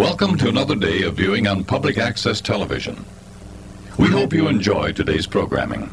Welcome to another day of viewing on public access television. We hope you enjoy today's programming.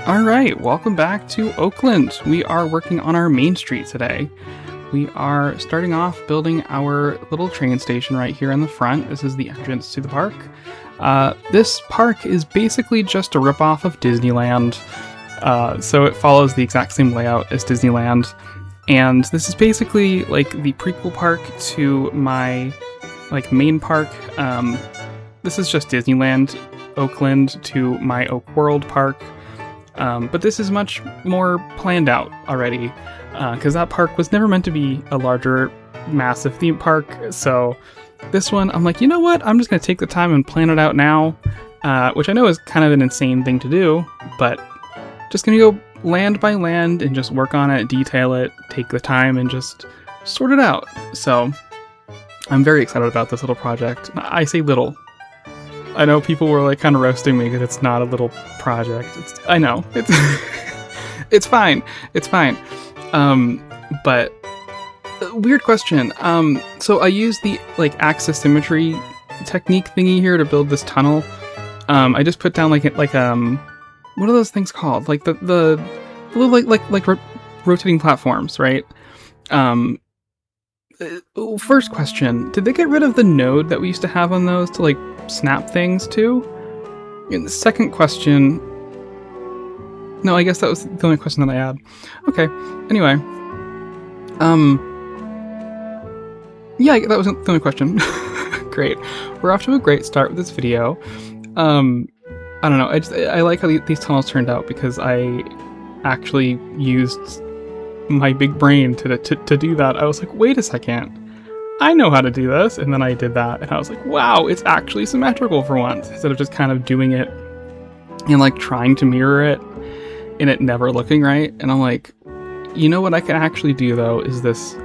Alright, welcome back to Oakland. We are working on our main street today. We are starting off building our little train station right here in the front. This is the entrance to the park. This park is basically just a ripoff of Disneyland. So it follows the exact same layout as Disneyland. And this is basically like the prequel park to my main park. This is just Disneyland, Oakland to my OAKWORLD park. But this is much more planned out already, because that park was never meant to be a larger, massive theme park. So this one, I'm like, you know what? I'm just going to take the time and plan it out now, which I know is kind of an insane thing to do, but just going to go land by land and just work on it, detail it, take the time and just sort it out. So I'm very excited about this little project. I say little. I know people were kind of roasting me because it's not a little project. I know it's it's fine. It's fine. But weird question. So I used the axis symmetry technique thingy here to build this tunnel. I just put down what are those things called? Like the little rotating platforms, right? First question, did they get rid of the node that we used to have on those to snap things to? And the second question, no, I guess that was the only question that I had. Okay, anyway, yeah, that was the only question. Great, we're off to a great start with this video. I don't know, I like how these tunnels turned out because I actually used my big brain to do that. I was like, wait a second, I know how to do this, and then I did that, and I was like, wow, it's actually symmetrical for once, instead of just kind of doing it and trying to mirror it and it never looking right. And I'm like, you know what I can actually do though is this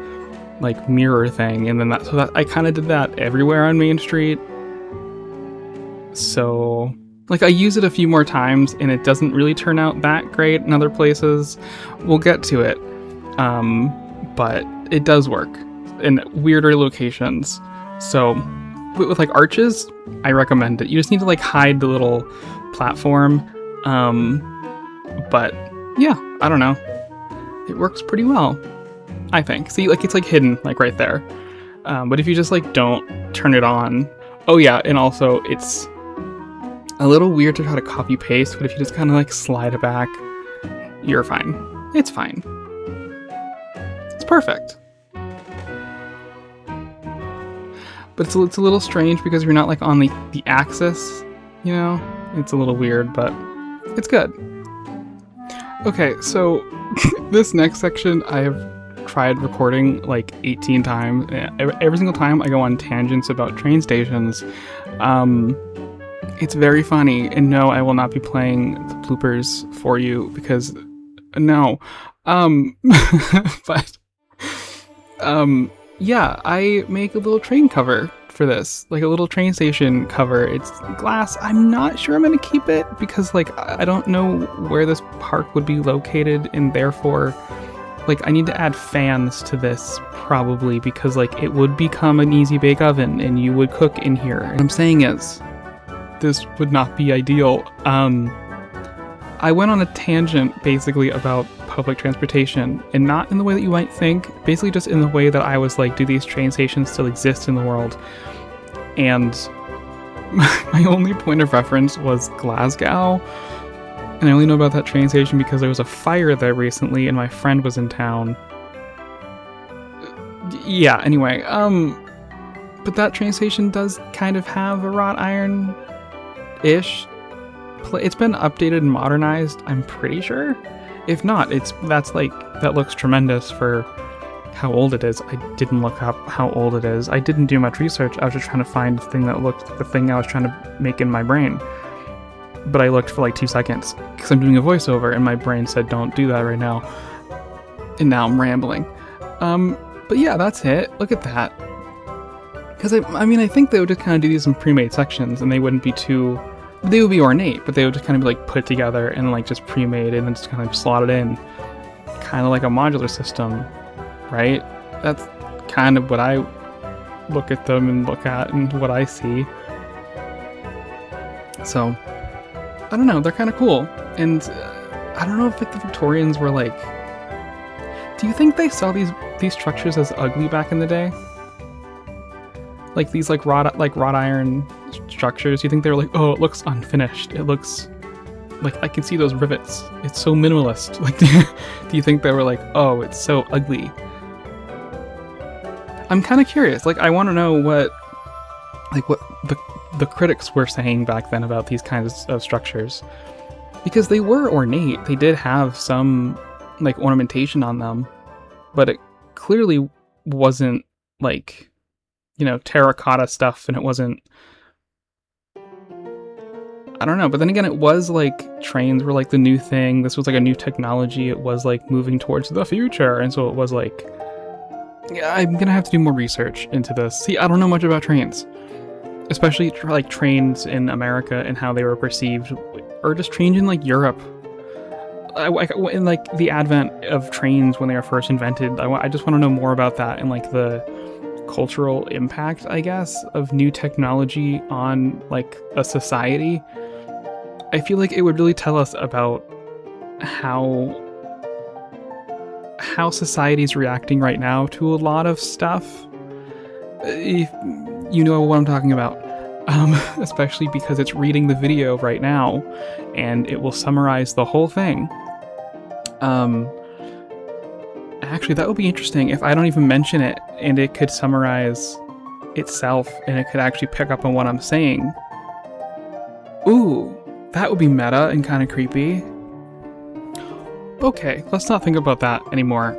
mirror thing, and then that I kind of did that everywhere on Main Street. So I use it a few more times and it doesn't really turn out that great in other places. We'll get to it. But it does work in weirder locations. So with arches, I recommend it. You just need to hide the little platform. But yeah, I don't know. It works pretty well, I think. See, it's hidden right there. But if you just don't turn it on. Oh yeah, and also it's a little weird to try to copy paste, but if you just kind of slide it back, you're fine. It's fine. It's perfect. But it's a little strange because you're not on the axis, you know? It's a little weird, but it's good. Okay, so this next section I have tried recording 18 times. Every single time I go on tangents about train stations. It's very funny, and no, I will not be playing the bloopers for you because no. But yeah, I make a little train cover for this, a little train station cover. It's glass. I'm not sure I'm gonna keep it because I don't know where this park would be located, and therefore I need to add fans to this probably because it would become an easy bake oven and you would cook in here. What I'm saying is this would not be ideal. I went on a tangent basically about public transportation, and not in the way that you might think, basically just in the way that I was do these train stations still exist in the world? And my only point of reference was Glasgow, and I only know about that train station because there was a fire there recently and my friend was in town. Yeah, anyway, But that train station does kind of have a wrought iron-ish. It's been updated and modernized, I'm pretty sure. If not, that looks tremendous for how old it is. I didn't look up how old it is. I didn't do much research. I was just trying to find the thing that looked like the thing I was trying to make in my brain. But I looked for like 2 seconds because I'm doing a voiceover and my brain said don't do that right now. And now I'm rambling. But yeah, that's it. Look at that. Because I think they would just kind of do these in pre-made sections and they would be ornate, but they would just kind of be like put together and like just pre-made and then just kind of slotted in. Kind of like a modular system, right? That's kind of what I look at them and look at and what I see. So, I don't know, they're kind of cool. And I don't know if like the Victorians were like... Do you think they saw these structures as ugly back in the day? Like these like wrought iron structures, you think they were like, oh, it looks unfinished. It looks like I can see those rivets. It's so minimalist. Like, do you think they were like, oh, it's so ugly? I'm kind of curious. Like, I want to know what the critics were saying back then about these kinds of structures, because they were ornate. They did have some like ornamentation on them, but it clearly wasn't like, you know, terracotta stuff, and it wasn't, I don't know. But then again, it was like trains were like the new thing. This was like a new technology. It was like moving towards the future. And so it was like, yeah, I'm going to have to do more research into this. See, I don't know much about trains, especially like trains in America and how they were perceived, or just trains in like Europe. In like the advent of trains when they were first invented, I just want to know more about that and like the cultural impact, I guess, of new technology on like a society. I feel like it would really tell us about how society's reacting right now to a lot of stuff. If you know what I'm talking about. Especially because it's reading the video right now and it will summarize the whole thing. Actually, that would be interesting if I don't even mention it and it could summarize itself and it could actually pick up on what I'm saying. Ooh, that would be meta and kind of creepy. Okay, let's not think about that anymore.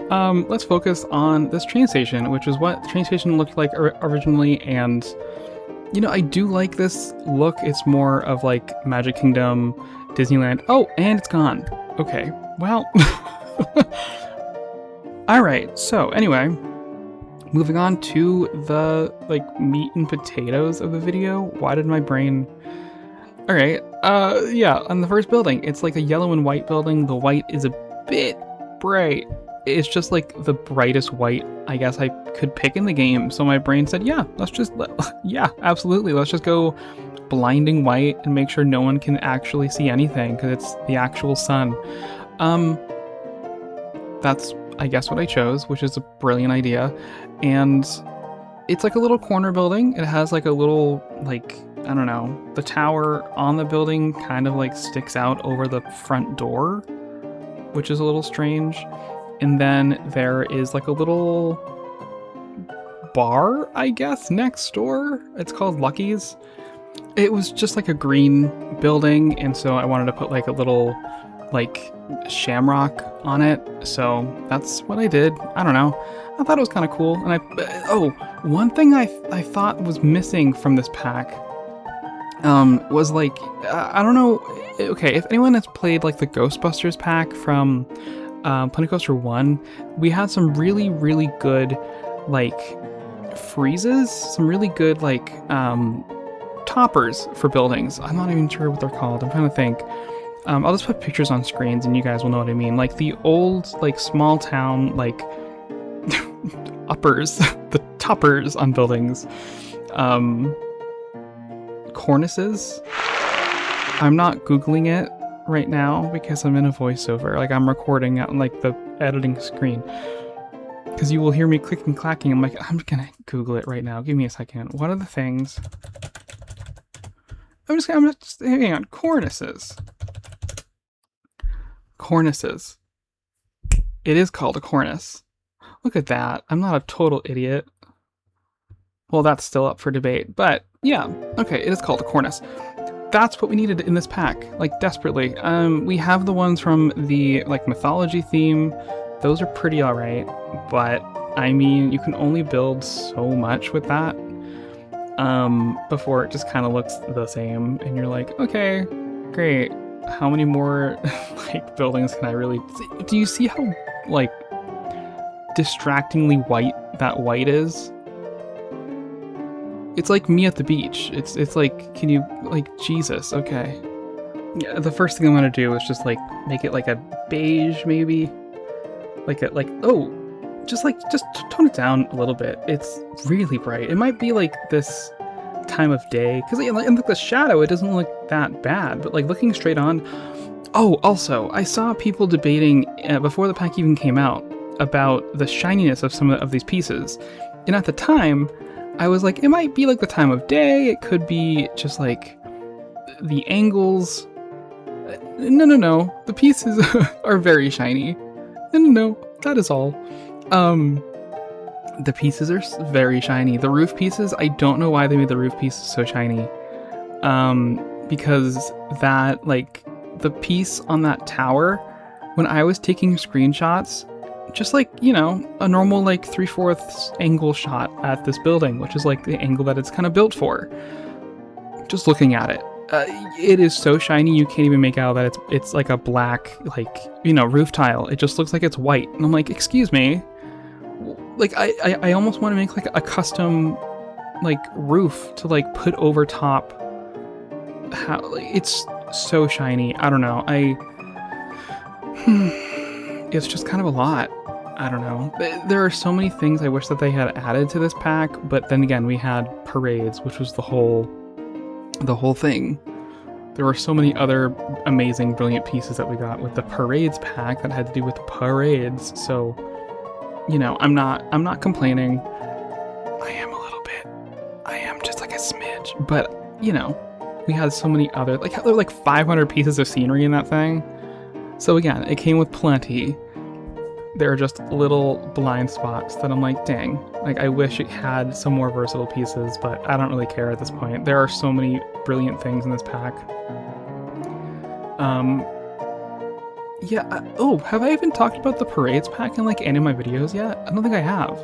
Let's focus on this train station, which is what the train station looked like originally, and you know, I do like this look. It's more of like Magic Kingdom, Disneyland. Oh, and it's gone. Okay, well. Alright, so anyway, moving on to the like meat and potatoes of the video. Why did my brain... Alright, yeah, on the first building, it's like a yellow and white building. The white is a bit bright. It's just like the brightest white I guess I could pick in the game. So my brain said, yeah, yeah, absolutely. Let's just go blinding white and make sure no one can actually see anything because it's the actual sun. That's, I guess, what I chose, which is a brilliant idea. And it's like a little corner building. It has like a little, like, I don't know, the tower on the building kind of like sticks out over the front door, which is a little strange. And then there is like a little bar, I guess, next door. It's called Lucky's. It was just like a green building, and so I wanted to put like a little like shamrock on it. So that's what I did. I don't know. I thought it was kind of cool. And one thing I thought was missing from this pack was like, I don't know. Okay, if anyone has played like the Ghostbusters pack from Planet Coaster 1, we had some really, really good like freezes, some really good like toppers for buildings. I'm not even sure what they're called. I'm trying to think. I'll just put pictures on screens and you guys will know what I mean. Like the old like small town like uppers, the toppers on buildings. Cornices. I'm not Googling it right now because I'm in a voiceover. Like I'm recording on like the editing screen. Because you will hear me clicking, clacking. I'm like, I'm gonna Google it right now. Give me a second. What are the things? I'm just hang on. Cornices. Cornices. It is called a cornice. Look at that. I'm not a total idiot. Well, that's still up for debate, but yeah, okay, it is called a cornice. That's what we needed in this pack, like desperately. We have the ones from the like mythology theme. Those are pretty alright, but I mean, you can only build so much with that before it just kind of looks the same, and you're like, okay, great. How many more like buildings can I really? Do you see how like distractingly white that white is? It's like me at the beach. It's like, can you, like, Jesus, okay. Yeah, the first thing I'm gonna do is just like make it like a beige maybe. Just tone it down a little bit. It's really bright. It might be like this time of day, because in like the shadow it doesn't look that bad, but like looking straight on. Oh, also, I saw people debating before the pack even came out about the shininess of some of these pieces, and at the time I was like, it might be like the time of day, it could be just like the angles. No, the pieces are very shiny. No, that is all. The pieces are very shiny. The roof pieces, I don't know why they made the roof pieces so shiny. Because that, like, the piece on that tower, when I was taking screenshots, just like, you know, a normal like 3/4 angle shot at this building, which is like the angle that it's kind of built for. Just looking at it, it is so shiny you can't even make out that it's like a black, like, you know, roof tile. It just looks like it's white, and I'm like, excuse me, like I almost want to make like a custom like roof to like put over top. How, like, it's so shiny. I don't know. It's just kind of a lot. I don't know. There are so many things I wish that they had added to this pack, but then again, we had parades, which was the whole thing. There were so many other amazing, brilliant pieces that we got with the parades pack that had to do with parades. So, you know, I'm not complaining. I am a little bit. I am just like a smidge. But, you know, we had so many other, like, there were like 500 pieces of scenery in that thing. So again, it came with plenty. There are just little blind spots that I'm like, dang, like I wish it had some more versatile pieces, but I don't really care at this point. There are so many brilliant things in this pack. Have I even talked about the parades pack in like any of my videos yet? I don't think I have.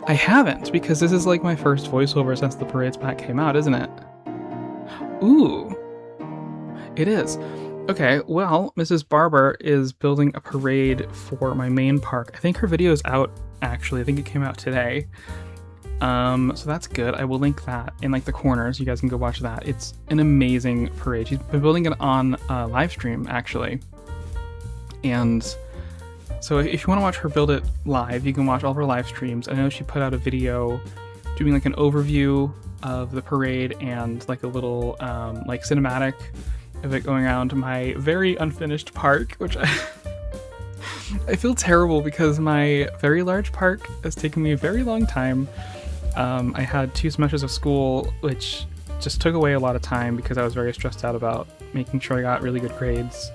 I haven't, because this is like my first voiceover since the parades pack came out, isn't it? Ooh, it is. Okay, well, MissBarbare is building a parade for my main park. I think her video is out, actually. I think it came out today. So that's good. I will link that in like the corners. You guys can go watch that. It's an amazing parade. She's been building it on live stream, actually. And so if you want to watch her build it live, you can watch all of her live streams. I know she put out a video doing like an overview of the parade and like a little like cinematic of it going around my very unfinished park, which I feel terrible because my very large park has taken me a very long time. I had 2 semesters of school, which just took away a lot of time because I was very stressed out about making sure I got really good grades.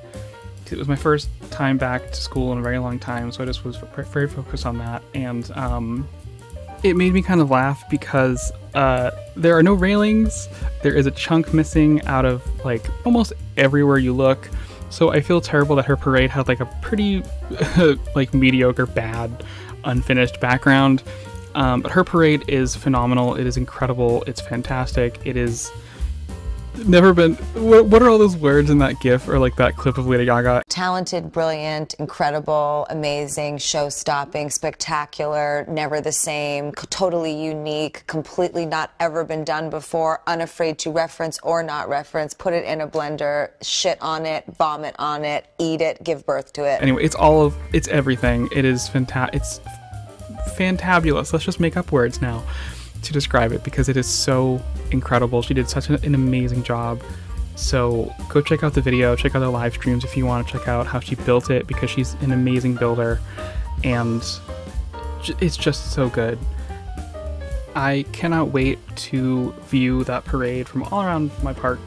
It was my first time back to school in a very long time, so I just was very focused on that, and it made me kind of laugh because there are no railings. There is a chunk missing out of like almost everywhere you look. So I feel terrible that her parade had like a pretty like mediocre, bad, unfinished background. But her parade is phenomenal. It is incredible. It's fantastic. It is never been. What are all those words in that GIF or like that clip of Lady Gaga? Talented, brilliant, incredible, amazing, show-stopping, spectacular, never the same, totally unique, completely not ever been done before, unafraid to reference or not reference, put it in a blender, shit on it, vomit on it, eat it, give birth to it. Anyway, it's everything. It is it's fantabulous. Let's just make up words now to describe it because it is so incredible. She did such an amazing job. So go check out the video, check out the live streams if you want to check out how she built it, because she's an amazing builder and it's just so good. I cannot wait to view that parade from all around my park.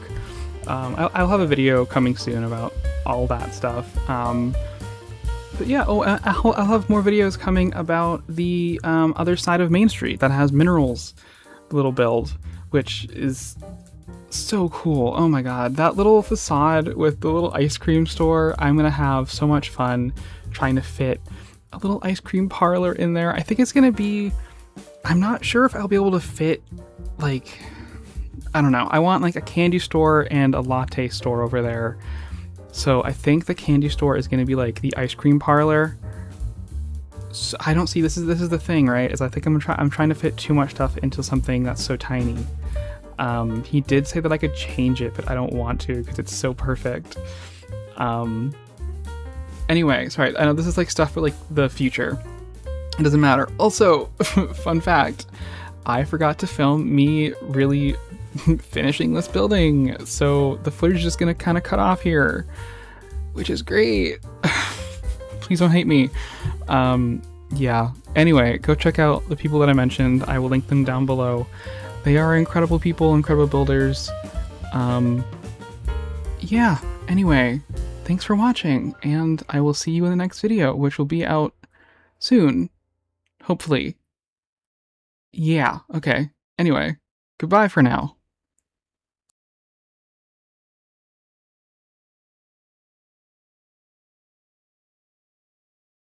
I'll have a video coming soon about all that stuff. But yeah, I'll have more videos coming about the other side of Main Street that has minerals little build, which is so cool. Oh my god, that little facade with the little ice cream store, I'm gonna have so much fun trying to fit a little ice cream parlor in there. I think it's gonna be, I'm not sure if I'll be able to fit, like, I don't know, I want like a candy store and a latte store over there. So I think the candy store is going to be like the ice cream parlor. So I don't see, this is the thing, right? Is I think I'm trying to fit too much stuff into something that's so tiny. He did say that I could change it, but I don't want to because it's so perfect. Anyway, sorry, I know this is like stuff for like the future. It doesn't matter. Also, fun fact, I forgot to film me really finishing this building, so the footage is just gonna kind of cut off here, which is great. Please don't hate me. Yeah, anyway, go check out the people that I mentioned. I will link them down below. They are incredible people, incredible builders. Yeah, anyway, thanks for watching, and I will see you in the next video, which will be out soon, hopefully. Yeah, okay. Anyway, goodbye for now.